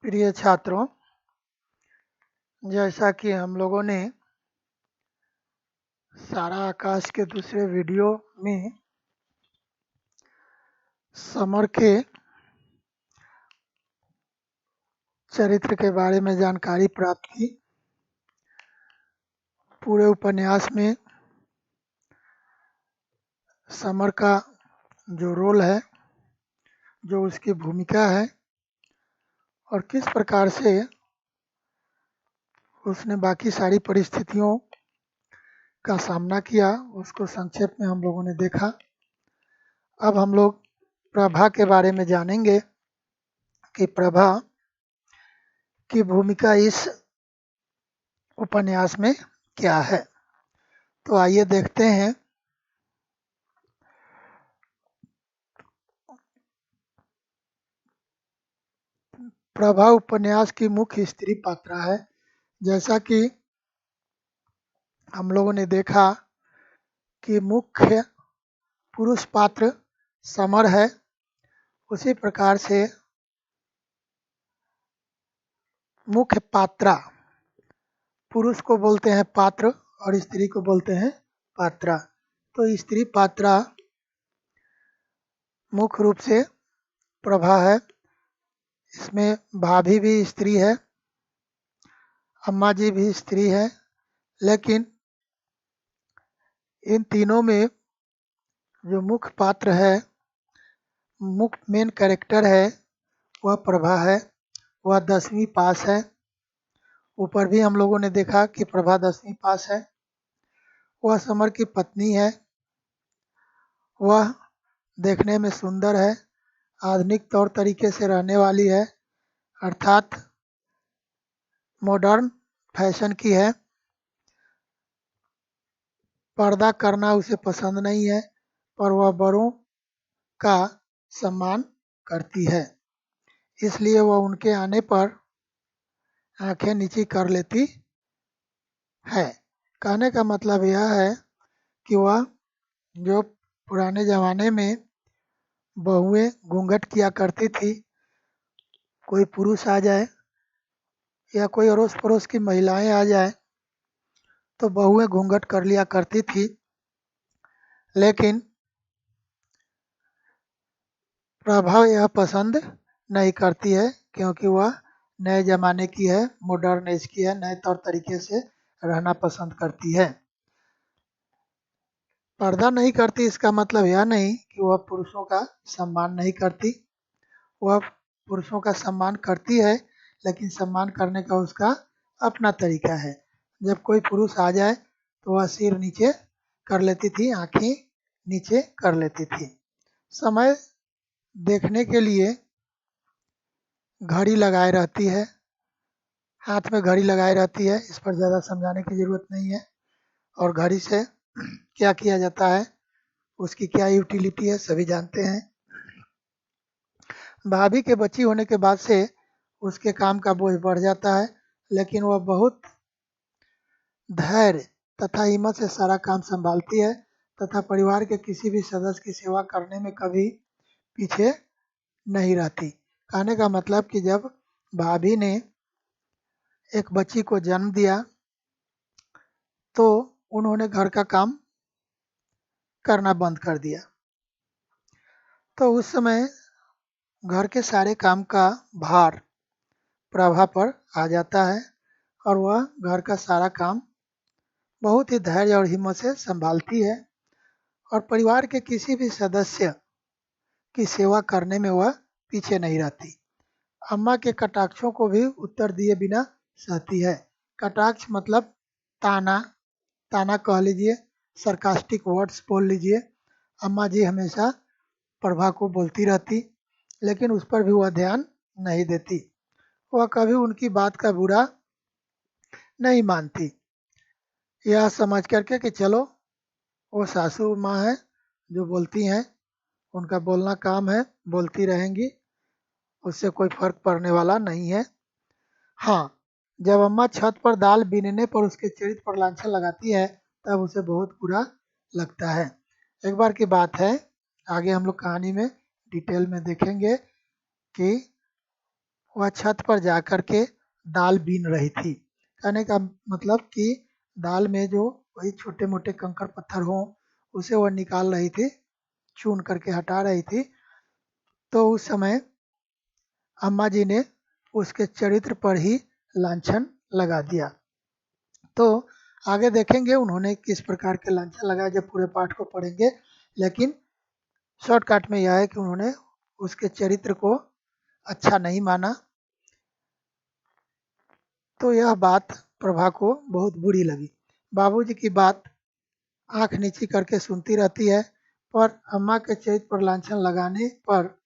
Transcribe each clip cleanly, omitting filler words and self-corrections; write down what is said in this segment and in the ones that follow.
प्रिय छात्रों, जैसा कि हम लोगों ने सारा आकाश के दूसरे वीडियो में समर के चरित्र के बारे में जानकारी प्राप्त की। पूरे उपन्यास में समर का जो रोल है, जो उसकी भूमिका है और किस प्रकार से उसने बाकी सारी परिस्थितियों का सामना किया, उसको संक्षेप में हम लोगों ने देखा। अब हम लोग प्रभा के बारे में जानेंगे कि प्रभा की भूमिका इस उपन्यास में क्या है। तो आइए देखते हैं। प्रभा उपन्यास की मुख्य स्त्री पात्रा है। जैसा कि हम लोगों ने देखा कि मुख्य पुरुष पात्र समर है, उसी प्रकार से मुख्य पात्रा, पुरुष को बोलते हैं पात्र और स्त्री को बोलते हैं पात्रा। तो स्त्री पात्रा मुख्य रूप से प्रभा है। इसमें भाभी भी स्त्री है, अम्मा जी भी स्त्री है, लेकिन इन तीनों में जो मुख्य पात्र है, मुख्य मेन कैरेक्टर है, वह प्रभा है। वह 10वीं पास है। ऊपर भी हम लोगों ने देखा कि प्रभा 10वीं पास है। वह समर की पत्नी है। वह देखने में सुंदर है, आधुनिक तौर तरीके से रहने वाली है, अर्थात मॉडर्न फैशन की है। पर्दा करना उसे पसंद नहीं है, पर वह बड़ों का सम्मान करती है, इसलिए वह उनके आने पर आंखें नीची कर लेती है। कहने का मतलब यह है कि वह जो पुराने ज़माने में बहुएं घूंघट किया करती थी, कोई पुरुष आ जाए या कोई अड़ोस पड़ोस की महिलाएं आ जाए तो बहुएं घूंघट कर लिया करती थी, लेकिन प्रभा यह पसंद नहीं करती है, क्योंकि वह नए ज़माने की है, मॉडर्न एज की है, नए तौर तरीके से रहना पसंद करती है। पर्दा नहीं करती इसका मतलब यह नहीं कि वह पुरुषों का सम्मान नहीं करती। वह पुरुषों का सम्मान करती है, लेकिन सम्मान करने का उसका अपना तरीका है। जब कोई पुरुष आ जाए तो वह सिर नीचे कर लेती थी, आंखें नीचे कर लेती थी। समय देखने के लिए घड़ी लगाए रहती है, हाथ में घड़ी लगाए रहती है। इस पर ज़्यादा समझाने की ज़रूरत नहीं है। और घड़ी से क्या किया जाता है, उसकी क्या यूटिलिटी है, सभी जानते हैं। भाभी के बच्ची होने के बाद से उसके काम का बोझ बढ़ जाता है, लेकिन वह बहुत धैर्य तथा हिम्मत से सारा काम संभालती है तथा परिवार के किसी भी सदस्य की सेवा करने में कभी पीछे नहीं रहती। कहने का मतलब कि जब भाभी ने एक बच्ची को जन्म दिया तो उन्होंने घर का काम करना बंद कर दिया। तो उस समय घर के सारे काम का भार प्रभा पर आ जाता है और वह घर का सारा काम बहुत ही धैर्य और हिम्मत से संभालती है और परिवार के किसी भी सदस्य की सेवा करने में वह पीछे नहीं रहती। अम्मा के कटाक्षों को भी उत्तर दिए बिना सहती है। कटाक्ष मतलब ताना, ताना कह लीजिए, सरकास्टिक वर्ड्स बोल लीजिए। अम्मा जी हमेशा प्रभा को बोलती रहती, लेकिन उस पर भी वह ध्यान नहीं देती। वह कभी उनकी बात का बुरा नहीं मानती, यह समझ करके कि चलो वो सासू माँ है, जो बोलती हैं, उनका बोलना काम है, बोलती रहेंगी, उससे कोई फर्क पड़ने वाला नहीं है। हाँ, जब अम्मा छत पर दाल बीनने पर उसके चरित्र पर लांछन लगाती है तब उसे बहुत बुरा लगता है। एक बार की बात है, आगे हम लोग कहानी में डिटेल में देखेंगे कि वह छत पर जाकर के दाल बीन रही थी। कहने का मतलब कि दाल में जो वही छोटे मोटे कंकड़ पत्थर हों उसे वह निकाल रही थी, चून करके हटा रही थी। तो उस समय अम्मा जी ने उसके चरित्र पर ही लांछन लगा दिया। तो आगे देखेंगे उन्होंने किस प्रकार के लांछन लगाए जब पूरे पाठ को पढ़ेंगे, लेकिन शॉर्टकट में यह है कि उन्होंने उसके चरित्र को अच्छा नहीं माना। तो यह बात प्रभा को बहुत बुरी लगी। बाबूजी की बात आंख नीची करके सुनती रहती है, पर अम्मा के चरित्र पर लांछन लगाने पर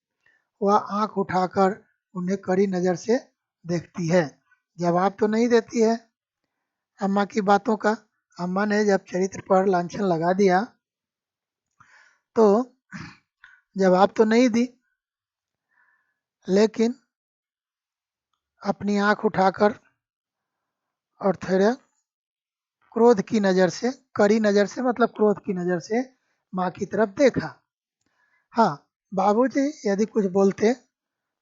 वह आंख उठाकर उन्हें कड़ी नज़र से देखती है। जवाब तो नहीं देती है अम्मा की बातों का। अम्मा ने जब चरित्र पर लांछन लगा दिया तो जवाब तो नहीं दी, लेकिन अपनी आंख उठाकर और थोड़ा क्रोध की नज़र से, कड़ी नज़र से मतलब क्रोध की नज़र से माँ की तरफ देखा। हाँ, बाबूजी यदि कुछ बोलते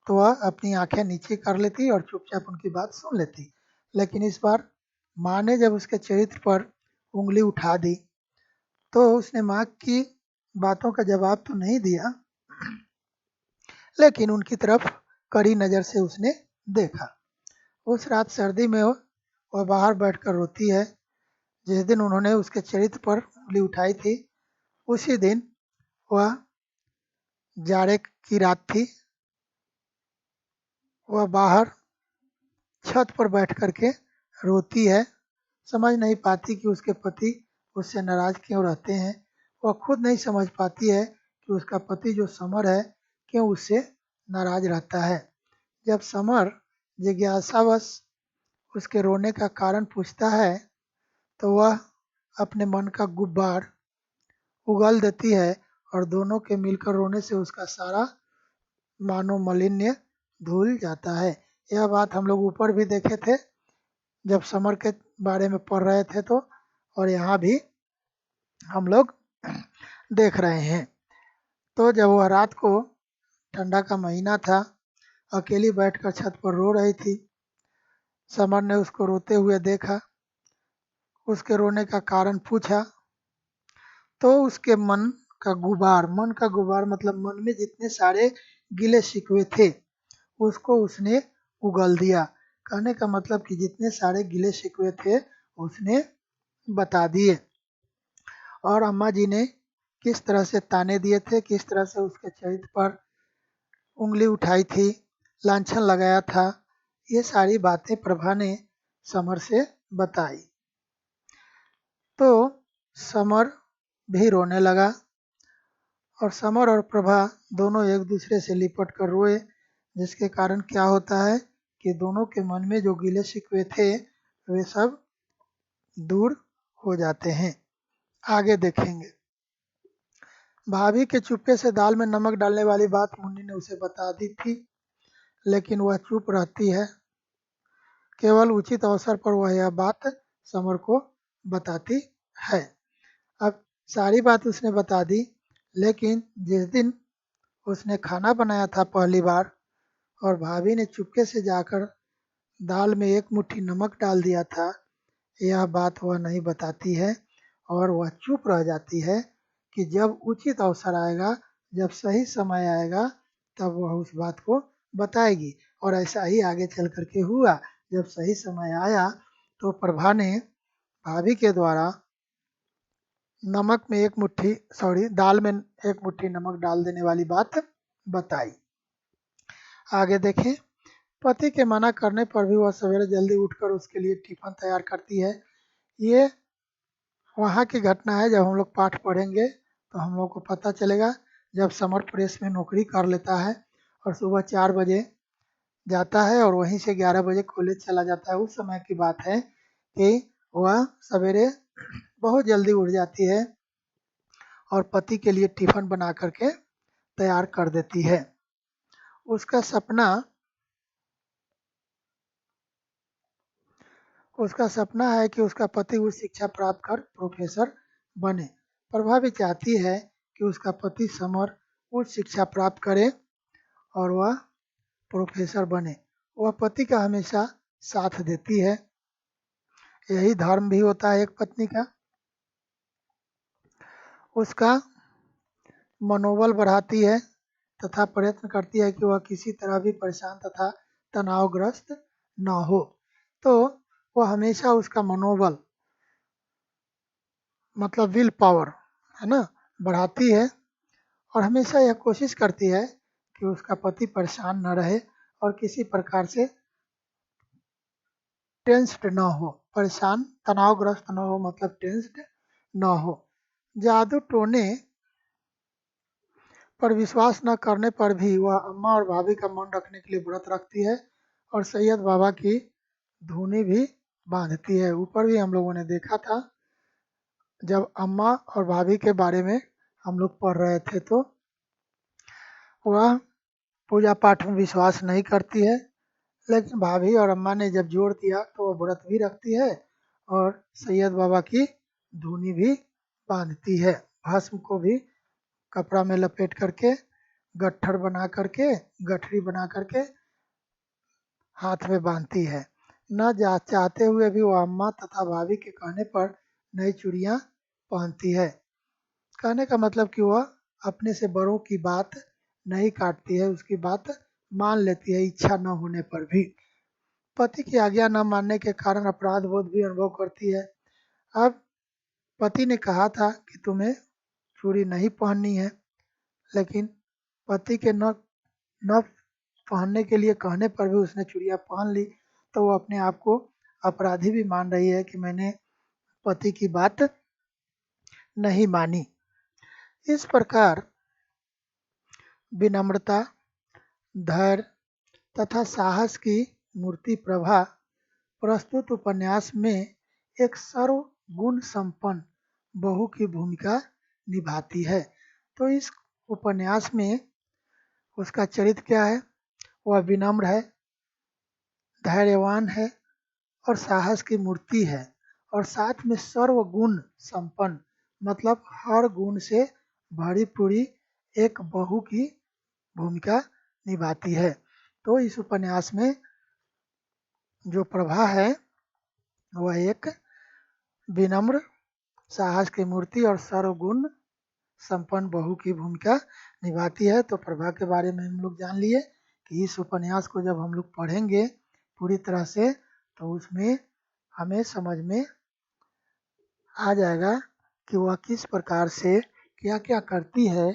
तो वह अपनी आंखें नीचे कर लेती और चुपचाप उनकी बात सुन लेती, लेकिन इस बार माँ ने जब उसके चरित्र पर उंगली उठा दी तो उसने माँ की बातों का जवाब तो नहीं दिया, लेकिन उनकी तरफ कड़ी नज़र से उसने देखा। उस रात सर्दी में वह बाहर बैठकर रोती है। जिस दिन उन्होंने उसके चरित्र पर उंगली उठाई थी उसी दिन वह जाड़े की रात थी। वह बाहर छत पर बैठ करके रोती है, समझ नहीं पाती कि उसके पति उससे नाराज क्यों रहते हैं। वह खुद नहीं समझ पाती है कि उसका पति जो समर है क्यों उससे नाराज रहता है। जब समर जिज्ञासावश उसके रोने का कारण पूछता है तो वह अपने मन का गुब्बार उगल देती है और दोनों के मिलकर रोने से उसका सारा मानोमालिन्य धुल जाता है। यह बात हम लोग ऊपर भी देखे थे जब समर के बारे में पढ़ रहे थे तो, और यहाँ भी हम लोग देख रहे हैं। तो जब वह रात को, ठंडा का महीना था, अकेली बैठकर छत पर रो रही थी, समर ने उसको रोते हुए देखा, उसके रोने का कारण पूछा तो उसके मन का गुबार मतलब मन में जितने सारे गिले शिकवे थे उसको उसने उगल दिया। कहने का मतलब कि जितने सारे गिले शिकवे थे उसने बता दिए। और अम्मा जी ने किस तरह से ताने दिए थे, किस तरह से उसके चरित्र पर उंगली उठाई थी, लांछन लगाया था, ये सारी बातें प्रभा ने समर से बताई। तो समर भी रोने लगा और समर और प्रभा दोनों एक दूसरे से लिपट कर रोए, जिसके कारण क्या होता है कि दोनों के मन में जो गिले शिकवे थे वे सब दूर हो जाते हैं। आगे देखेंगे। भाभी के चुप्पे से दाल में नमक डालने वाली बात मुन्नी ने उसे बता दी थी, लेकिन वह चुप रहती है। केवल उचित अवसर पर वह यह बात समर को बताती है। अब सारी बात उसने बता दी, लेकिन जिस दिन उसने खाना बनाया था पहली बार और भाभी ने चुपके से जाकर दाल में एक मुट्ठी नमक डाल दिया था, यह बात वह नहीं बताती है और वह चुप रह जाती है कि जब उचित अवसर आएगा, जब सही समय आएगा तब वह उस बात को बताएगी। और ऐसा ही आगे चल करके हुआ। जब सही समय आया तो प्रभा ने भाभी के द्वारा दाल में एक मुट्ठी नमक डाल देने वाली बात बताई। आगे देखें। पति के मना करने पर भी वह सवेरे जल्दी उठकर उसके लिए टिफिन तैयार करती है। ये वहाँ की घटना है। जब हम लोग पाठ पढ़ेंगे तो हम लोग को पता चलेगा। जब समर प्रेस में नौकरी कर लेता है और सुबह 4 बजे जाता है और वहीं से 11 बजे कॉलेज चला जाता है, उस समय की बात है कि वह सवेरे बहुत जल्दी उठ जाती है और पति के लिए टिफिन बना करके तैयार कर देती है। उसका सपना है कि उसका पति उच्च शिक्षा प्राप्त कर प्रोफेसर बने। प्रभा भी चाहती है कि उसका पति समर उच्च शिक्षा प्राप्त करे और वह प्रोफेसर बने। वह पति का हमेशा साथ देती है। यही धर्म भी होता है एक पत्नी का। उसका मनोबल बढ़ाती है तथा प्रयत्न करती है कि वह किसी तरह भी परेशान तथा तनावग्रस्त न हो। तो वह हमेशा उसका मनोबल मतलब विल पावर है ना बढ़ाती है और हमेशा यह कोशिश करती है कि उसका पति परेशान न रहे और किसी प्रकार से टेंस्ड न हो, परेशान तनावग्रस्त न हो, मतलब टेंस्ड न हो। जादू टोने पर विश्वास न करने पर भी वह अम्मा और भाभी का मन रखने के लिए व्रत रखती है और सैयद बाबा की धुनी भी बांधती है। ऊपर भी हम लोगों ने देखा था जब अम्मा और भाभी के बारे में हम लोग पढ़ रहे थे तो वह पूजा पाठ में विश्वास नहीं करती है, लेकिन भाभी और अम्मा ने जब जोर दिया तो वह व्रत भी रखती है और सैयद बाबा की धुनी भी बांधती है। भस्म को भी कपड़ा में लपेट करके गट्ठर बना करके गठरी बना करके हाथ में बांधती है। न चाहते हुए भी वह अम्मा तथा भाभी के कहने पर नई चूड़ियाँ पहनती है। कहने का मतलब कि वह अपने से बड़ों की बात नहीं काटती है, उसकी बात मान लेती है इच्छा न होने पर भी। पति की आज्ञा न मानने के कारण अपराध बोध भी अनुभव करती है। अब पति ने कहा था कि तुम्हें चूड़ी नहीं पहननी है, लेकिन पति के न पहनने के लिए कहने पर भी उसने चूड़ियाँ पहन ली, तो वो अपने आप को अपराधी भी मान रही है कि मैंने पति की बात नहीं मानी। इस प्रकार विनम्रता, धैर्य तथा साहस की मूर्ति प्रभा प्रस्तुत उपन्यास में एक सर्वगुण संपन्न बहू की भूमिका निभाती है। तो इस उपन्यास में उसका चरित्र क्या है? वह विनम्र है, धैर्यवान है और साहस की मूर्ति है और साथ में सर्वगुण संपन्न मतलब हर गुण से भरी पूरी एक बहू की भूमिका निभाती है। तो इस उपन्यास में जो प्रभा है वह एक विनम्र, साहस की मूर्ति और सर्वगुण संपन्न बहू की भूमिका निभाती है। तो प्रभा के बारे में हम लोग जान लिए कि इस उपन्यास को जब हम लोग पढ़ेंगे पूरी तरह से तो उसमें हमें समझ में आ जाएगा कि वह किस प्रकार से क्या क्या करती है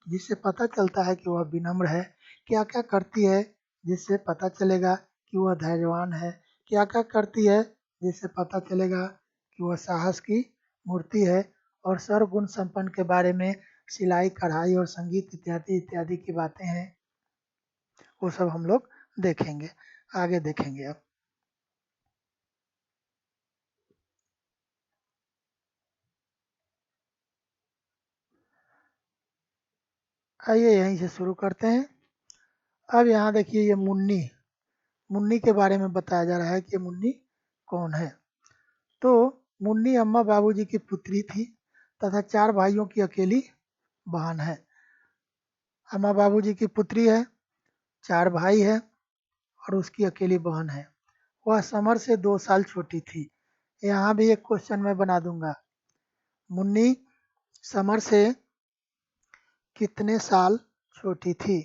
जिससे पता चलता है कि वह विनम्र है, क्या क्या करती है जिससे पता चलेगा कि वह धैर्यवान है, क्या क्या करती है जिससे पता चलेगा कि वह साहस की मूर्ति है। और सर्वगुण संपन्न के बारे में सिलाई, कढ़ाई और संगीत इत्यादि इत्यादि की बातें हैं, वो सब हम लोग देखेंगे, आगे देखेंगे। अब आइए यहीं से शुरू करते हैं। अब यहाँ देखिए ये मुन्नी, मुन्नी के बारे में बताया जा रहा है कि मुन्नी कौन है। तो मुन्नी अम्मा बाबूजी की पुत्री थी तथा 4 भाइयों की अकेली बहन है। अम्मा बाबूजी की पुत्री है, 4 भाई है और उसकी अकेली बहन है। वह समर से 2 साल छोटी थी। यहाँ भी एक क्वेश्चन मैं बना दूंगा। मुन्नी समर से कितने साल छोटी थी?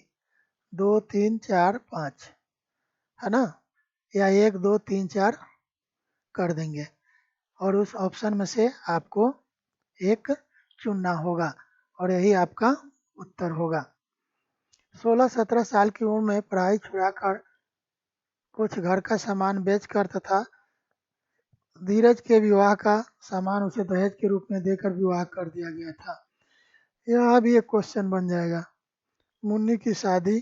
2, 3, 4, 5 है ना, या 1, 2, 3, 4 कर देंगे और उस ऑप्शन में से आपको एक चुनना होगा और यही आपका उत्तर होगा। 16-17 साल की उम्र में पढ़ाई छुड़ाकर कुछ घर का सामान बेचकर तथा धीरज के विवाह का सामान उसे दहेज के रूप में देकर विवाह कर दिया गया था। यहाँ भी एक क्वेश्चन बन जाएगा। मुन्नी की शादी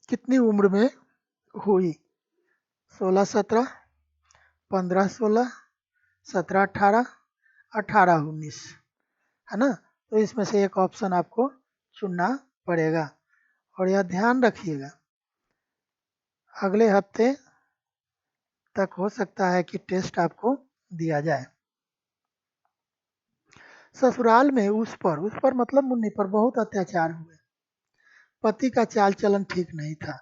कितनी उम्र में हुई? 16-17, 15-16, 17-18, 18-19 है ना। तो इसमें से एक ऑप्शन आपको चुनना पड़ेगा और यह ध्यान रखिएगा अगले हफ्ते तक हो सकता है कि टेस्ट आपको दिया जाए। ससुराल में उस पर मतलब मुन्नी पर बहुत अत्याचार हुए पति का चाल चलन ठीक नहीं था।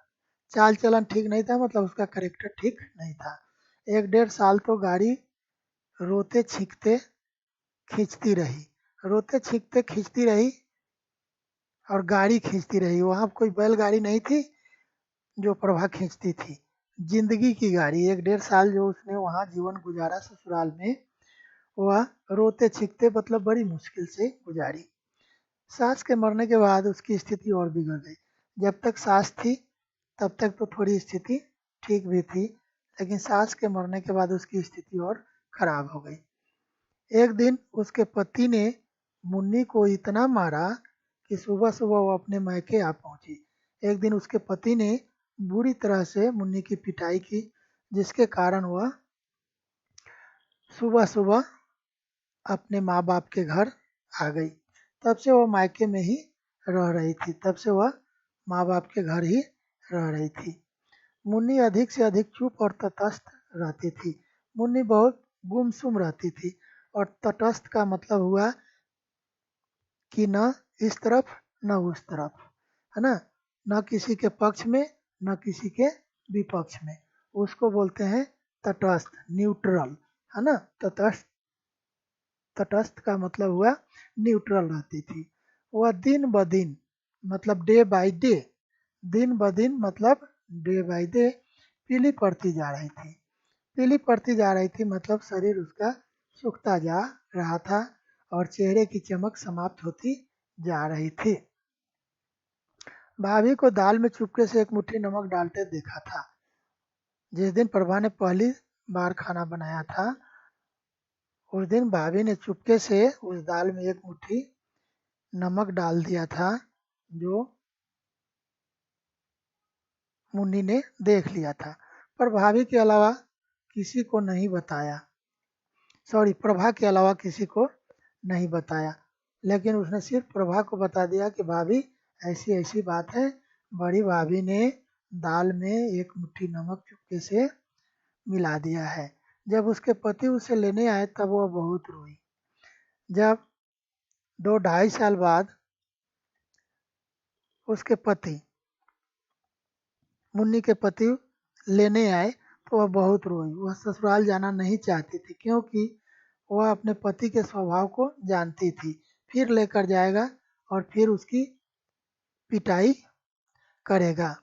चाल चलन ठीक नहीं था मतलब उसका कैरेक्टर ठीक नहीं था। 1 डेढ़ साल तो गाड़ी रोते छींकते खींचती रही, रोते छींकते खींचती रही और गाड़ी खींचती रही। वहाँ कोई बैलगाड़ी नहीं थी जो प्रभा खींचती थी, जिंदगी की गाड़ी। 1 डेढ़ साल जो उसने वहाँ जीवन गुजारा ससुराल में, वह रोते छींकते मतलब बड़ी मुश्किल से गुजारी। सास के मरने के बाद उसकी स्थिति और बिगड़ गई। जब तक सास थी तब तक तो थोड़ी स्थिति ठीक भी थी, लेकिन सास के मरने के बाद उसकी स्थिति और खराब हो गई। एक दिन उसके पति ने मुन्नी को इतना मारा कि सुबह सुबह वो अपने मायके आ पहुंची। एक दिन उसके पति ने बुरी तरह से मुन्नी की पिटाई की, जिसके कारण वह सुबह सुबह अपने माँ बाप के घर आ गई। तब से वह मायके में ही रह रही थी, तब से वह माँ बाप के घर ही रह रही थी। मुन्नी अधिक से अधिक चुप और तटस्थ रहती थी। मुन्नी बहुत गुमसुम रहती थी, और तटस्थ का मतलब हुआ कि न इस तरफ न उस तरफ, है ना, न किसी के पक्ष में न किसी के विपक्ष में। उसको बोलते हैं तटस्थ, न्यूट्रल, है ना। तटस्थ, तटस्थ का मतलब हुआ न्यूट्रल रहती थी। वह दिन ब दिन मतलब डे बाय डे, दिन ब दिन मतलब डे बाय डे पीली पड़ती जा रही थी। पीली पड़ती जा रही थी मतलब शरीर उसका सूखता जा रहा था और चेहरे की चमक समाप्त होती जा रही थी। भाभी को दाल में चुपके से एक मुट्ठी नमक डालते देखा था। जिस दिन प्रभा ने पहली बार खाना बनाया था, उस दिन भाभी ने चुपके से उस दाल में एक मुट्ठी नमक डाल दिया था, जो मुन्नी ने देख लिया था, पर भाभी के अलावा किसी को नहीं बताया। प्रभा के अलावा किसी को नहीं बताया, लेकिन उसने सिर्फ प्रभा को बता दिया कि भाभी ऐसी ऐसी बात है, बड़ी भाभी ने दाल में एक मुट्ठी नमक चुपके से मिला दिया है। जब उसके पति उसे लेने आए तब वह बहुत रोई। जब 2 ढाई साल बाद उसके पति, मुन्नी के पति लेने आए तो वह बहुत रोई। वह ससुराल जाना नहीं चाहती थी, क्योंकि वह अपने पति के स्वभाव को जानती थी। फिर लेकर जाएगा और फिर उसकी पिटाई करेगा।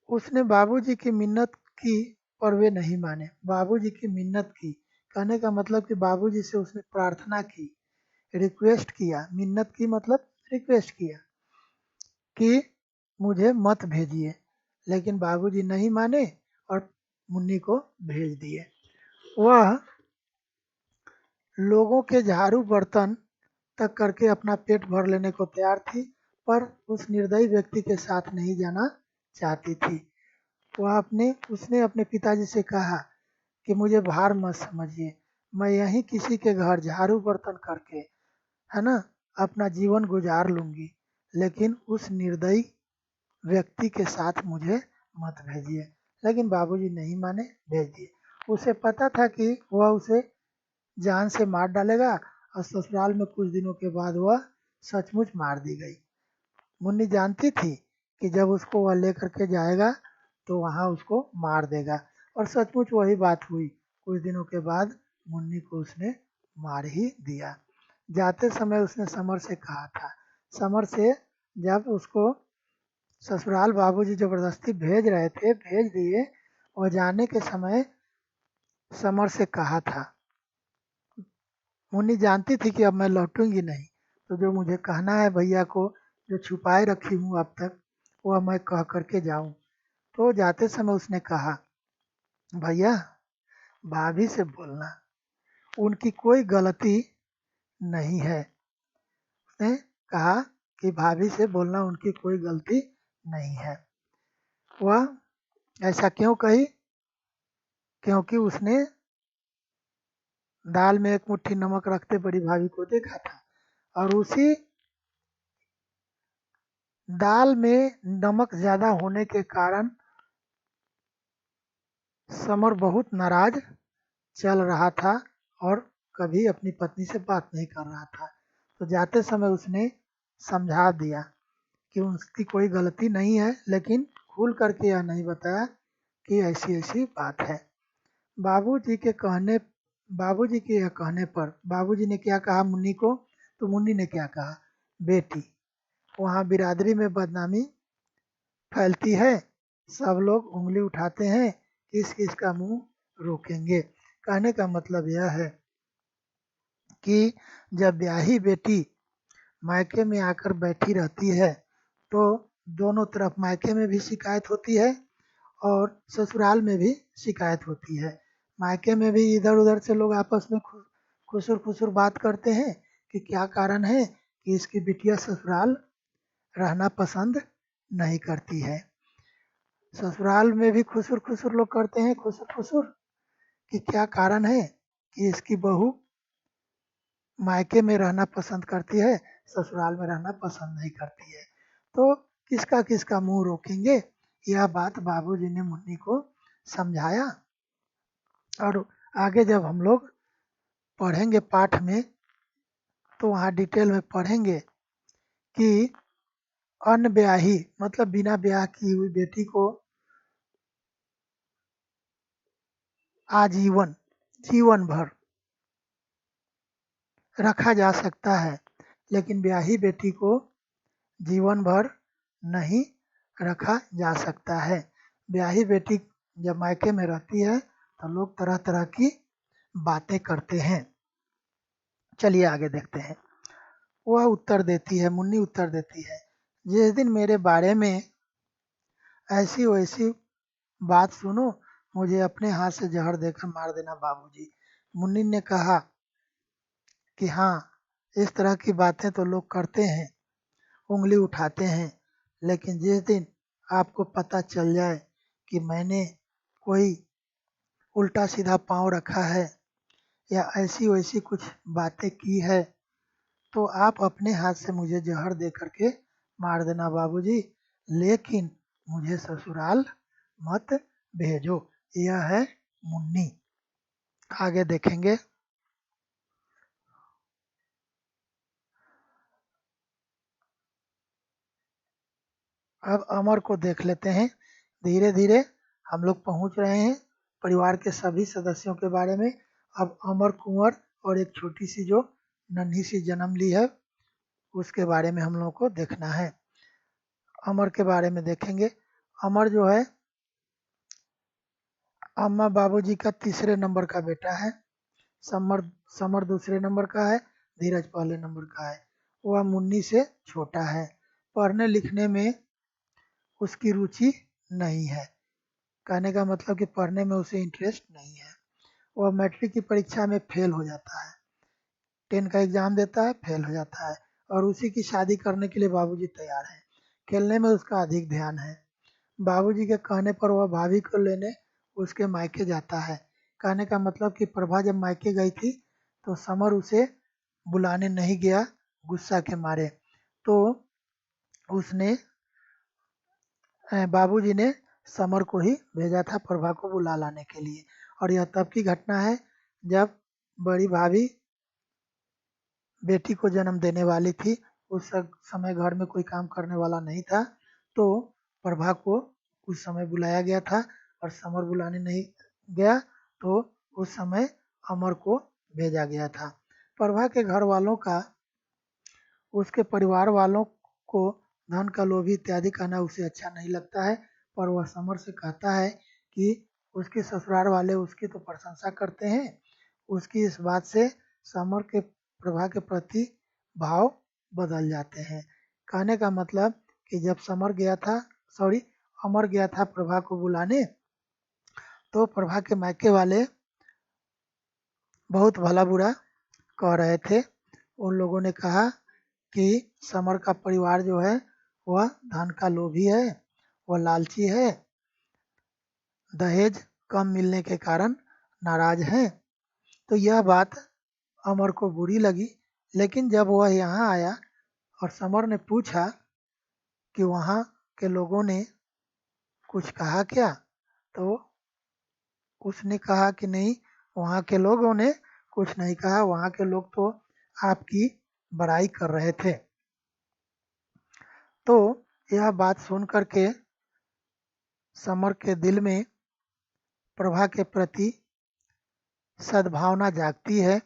उसने बाबूजी की मिन्नत की पर वे नहीं माने। बाबूजी की मिन्नत की, कहने का मतलब कि बाबूजी से उसने प्रार्थना की, रिक्वेस्ट किया। मिन्नत की मतलब रिक्वेस्ट किया कि मुझे मत भेजिए, लेकिन बाबूजी नहीं माने और मुन्नी को भेज दिए। वह लोगों के झाड़ू बर्तन तक करके अपना पेट भर लेने को तैयार थी, पर उस निर्दयी व्यक्ति के साथ नहीं जाना चाहती थी। उसने अपने पिताजी से कहा कि मुझे भार मत समझिए, मैं यहीं किसी के घर झाड़ू बर्तन करके, है ना, अपना जीवन गुजार लूंगी, लेकिन उस निर्दयी व्यक्ति के साथ मुझे मत भेजिए। लेकिन बाबूजी नहीं माने, भेज दिए। उसे पता था कि वह उसे जान से मार डालेगा, और ससुराल में कुछ दिनों के बाद वह सचमुच मार दी गई। मुन्नी जानती थी कि जब उसको वह लेकर के जाएगा तो वहाँ उसको मार देगा, और सचमुच वही बात हुई। कुछ दिनों के बाद मुन्नी को उसने मार ही दिया। जाते समय उसने समर से कहा था, समर से जब उसको ससुराल बाबूजी जबरदस्ती भेज रहे थे, भेज दिए, और जाने के समय समर से कहा था। मुन्नी जानती थी कि अब मैं लौटूंगी नहीं, तो जो मुझे कहना है भैया को, जो छुपाए रखी हूँ अब तक, वह मैं कह करके जाऊं। तो जाते समय उसने कहा, भैया भाभी से बोलना, उनकी कोई गलती नहीं है। उसने कहा कि भाभी से बोलना, उनकी कोई गलती नहीं है। वह ऐसा क्यों कही? क्योंकि उसने दाल में एक मुट्ठी नमक रखते बड़ी भाभी को देखा था, और उसी दाल में नमक ज़्यादा होने के कारण समर बहुत नाराज चल रहा था और कभी अपनी पत्नी से बात नहीं कर रहा था। तो जाते समय उसने समझा दिया कि उसकी कोई गलती नहीं है, लेकिन खुल करके यह नहीं बताया कि ऐसी ऐसी बात है। बाबूजी के यह कहने पर बाबूजी ने क्या कहा मुन्नी को, तो मुन्नी ने क्या कहा, बेटी वहाँ बिरादरी में बदनामी फैलती है, सब लोग उंगली उठाते हैं, किस किस का मुंह रोकेंगे। कहने का मतलब यह है कि जब ब्याही बेटी मायके में आकर बैठी रहती है तो दोनों तरफ मायके में भी शिकायत होती है और ससुराल में भी शिकायत होती है। मायके में भी इधर उधर से लोग आपस में खुसुर खुसुर बात करते हैं कि क्या कारण है कि इसकी बिटिया ससुराल रहना पसंद नहीं करती है। ससुराल में भी खुसुर खुसुर लोग करते हैं, खुसुर खुसुर कि क्या कारण है कि इसकी बहू मायके में रहना पसंद करती है, ससुराल में रहना पसंद नहीं करती है। तो किसका किसका मुंह रोकेंगे, यह बात बाबूजी ने मुन्नी को समझाया। और आगे जब हम लोग पढ़ेंगे पाठ में तो वहाँ डिटेल में पढ़ेंगे कि अनब्याही मतलब बिना ब्याह की हुई बेटी को आजीवन जीवन भर रखा जा सकता है, लेकिन ब्याही बेटी को जीवन भर नहीं रखा जा सकता है। ब्याही बेटी जब मायके में रहती है तो लोग तरह तरह की बातें करते हैं। चलिए आगे देखते हैं। वह उत्तर देती है, मुन्नी उत्तर देती है, जिस दिन मेरे बारे में ऐसी वैसी बात सुनो मुझे अपने हाथ से जहर देकर मार देना बाबूजी। मुन्नी ने कहा कि हाँ, इस तरह की बातें तो लोग करते हैं, उंगली उठाते हैं, लेकिन जिस दिन आपको पता चल जाए कि मैंने कोई उल्टा सीधा पाँव रखा है या ऐसी वैसी कुछ बातें की है तो आप अपने हाथ से मुझे जहर दे करके मार देना बाबूजी, लेकिन मुझे ससुराल मत भेजो। यह है मुन्नी। आगे देखेंगे। अब अमर को देख लेते हैं। धीरे धीरे हम लोग पहुंच रहे हैं परिवार के सभी सदस्यों के बारे में। अब अमर कुंवर और एक छोटी सी जो नन्ही सी जन्म ली है उसके बारे में हम लोगों को देखना है। अमर के बारे में देखेंगे। अमर जो है अम्मा बाबूजी का तीसरे नंबर का बेटा है। समर समर दूसरे नंबर का है, धीरज पहले नंबर का है। वह मुन्नी से छोटा है। पढ़ने लिखने में उसकी रुचि नहीं है, कहने का मतलब कि पढ़ने में उसे इंटरेस्ट नहीं है। वह मैट्रिक की परीक्षा में फेल हो जाता है, 10 का एग्जाम देता है, फेल हो जाता है और उसी की शादी करने के लिए बाबूजी तैयार हैं। खेलने में उसका अधिक ध्यान है। बाबूजी के कहने पर वह भाभी को लेने उसके मायके जाता है। कहने का मतलब कि प्रभा जब मायके गई थी तो समर उसे बुलाने नहीं गया गुस्सा के मारे, तो उसने बाबूजी ने समर को ही भेजा था प्रभा को बुला लाने के लिए। और यह तब की घटना है जब बड़ी भाभी बेटी को जन्म देने वाली थी। उस समय घर में कोई काम करने वाला नहीं था, तो प्रभा को उस समय बुलाया गया था और समर बुलाने नहीं गया, तो उस समय अमर को भेजा गया था। प्रभा के घर वालों का उसके परिवार वालों को धन का लोभी इत्यादि कहना उसे अच्छा नहीं लगता है, पर वह समर से कहता है कि उसके ससुराल वाले उसकी तो प्रशंसा करते हैं। उसकी इस बात से समर के प्रभा के प्रति भाव बदल जाते हैं। कहने का मतलब कि जब अमर गया था प्रभा को बुलाने, तो प्रभा के मायके वाले बहुत भला बुरा कह रहे थे। उन लोगों ने कहा कि समर का परिवार जो है वह धन का लोभी है, वह लालची है, दहेज कम मिलने के कारण नाराज है। तो यह बात अमर को बुरी लगी, लेकिन जब वह यहाँ आया और समर ने पूछा कि वहाँ के लोगों ने कुछ कहा क्या, तो उसने कहा कि नहीं, वहाँ के लोगों ने कुछ नहीं कहा, वहाँ के लोग तो आपकी बड़ाई कर रहे थे। तो यह बात सुन कर के समर के दिल में प्रभा के प्रति सद्भावना जागती है।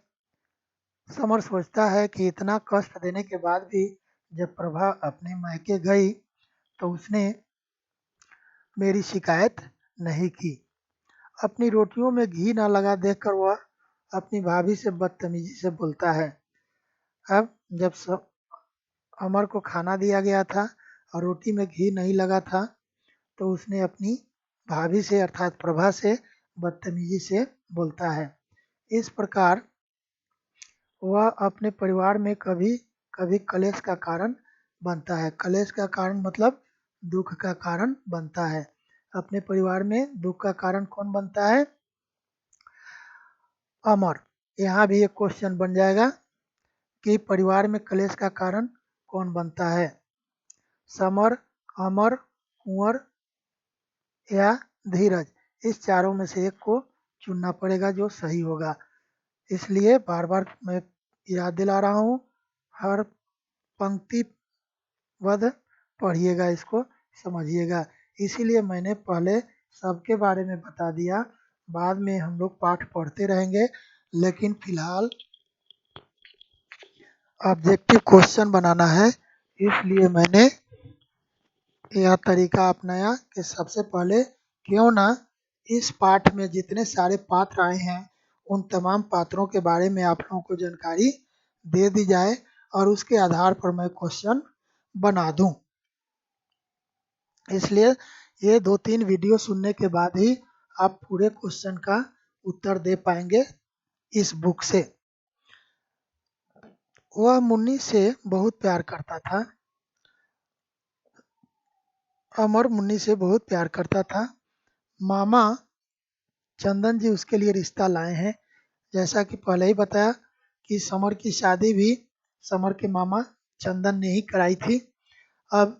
समर सोचता है कि इतना कष्ट देने के बाद भी जब प्रभा अपने मायके गई तो उसने मेरी शिकायत नहीं की। अपनी रोटियों में घी न लगा देखकर वह अपनी भाभी से बदतमीजी से बोलता है। अब जब अमर को खाना दिया गया था और रोटी में घी नहीं लगा था तो उसने अपनी भाभी से अर्थात प्रभा से बदतमीजी से बोलता है। इस प्रकार वह अपने परिवार में कभी कभी कलेश का कारण बनता है। कलेश का कारण मतलब दुख का कारण बनता है। अपने परिवार में दुख का कारण कौन बनता है? अमर। यहाँ भी एक क्वेश्चन बन जाएगा कि परिवार में कलेश का कारण कौन बनता है? समर, अमर, कुंवर या धीरज? इस चारों में से एक को चुनना पड़ेगा जो सही होगा। इसलिए बार बार मैं याद दिला रहा हूँ, हर पंक्ति वध पढ़िएगा, इसको समझिएगा। इसीलिए मैंने पहले सबके बारे में बता दिया, बाद में हम लोग पाठ पढ़ते रहेंगे। लेकिन फिलहाल ऑब्जेक्टिव क्वेश्चन बनाना है, इसलिए मैंने यह तरीका अपनाया कि सबसे पहले क्यों ना इस पाठ में जितने सारे पात्र आए हैं उन तमाम पात्रों के बारे में आप लोगों को जानकारी दे दी जाए और उसके आधार पर मैं क्वेश्चन बना दूं। इसलिए ये 2-3 वीडियो सुनने के बाद ही आप पूरे क्वेश्चन का उत्तर दे पाएंगे इस बुक से। वह मुन्नी से बहुत प्यार करता था। अमर मुन्नी से बहुत प्यार करता था। मामा चंदन जी उसके लिए रिश्ता लाए हैं। जैसा कि पहले ही बताया कि समर की शादी भी समर के मामा चंदन ने ही कराई थी। अब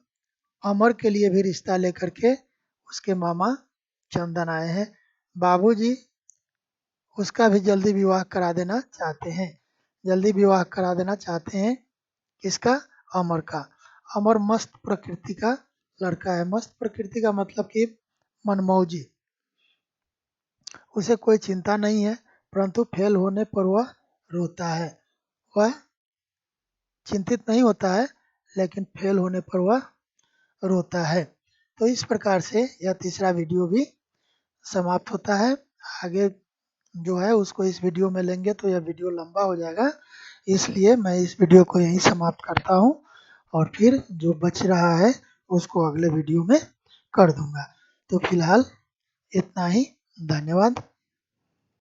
अमर के लिए भी रिश्ता लेकर के उसके मामा चंदन आए हैं। बाबूजी उसका भी जल्दी विवाह करा देना चाहते हैं। जल्दी विवाह करा देना चाहते हैं किसका? अमर का। अमर मस्त प्रकृति का लड़का है। मस्त प्रकृति का मतलब कि मनमौजी। उसे कोई चिंता नहीं है, परंतु फेल होने पर वह रोता है। वह चिंतित नहीं होता है, लेकिन फेल होने पर वह रोता है। तो इस प्रकार से यह तीसरा वीडियो भी समाप्त होता है। आगे जो है उसको इस वीडियो में लेंगे तो यह वीडियो लंबा हो जाएगा, इसलिए मैं इस वीडियो को यहीं समाप्त करता हूँ और फिर जो बच रहा है उसको अगले वीडियो में कर दूंगा। तो फिलहाल इतना ही। धन्यवाद।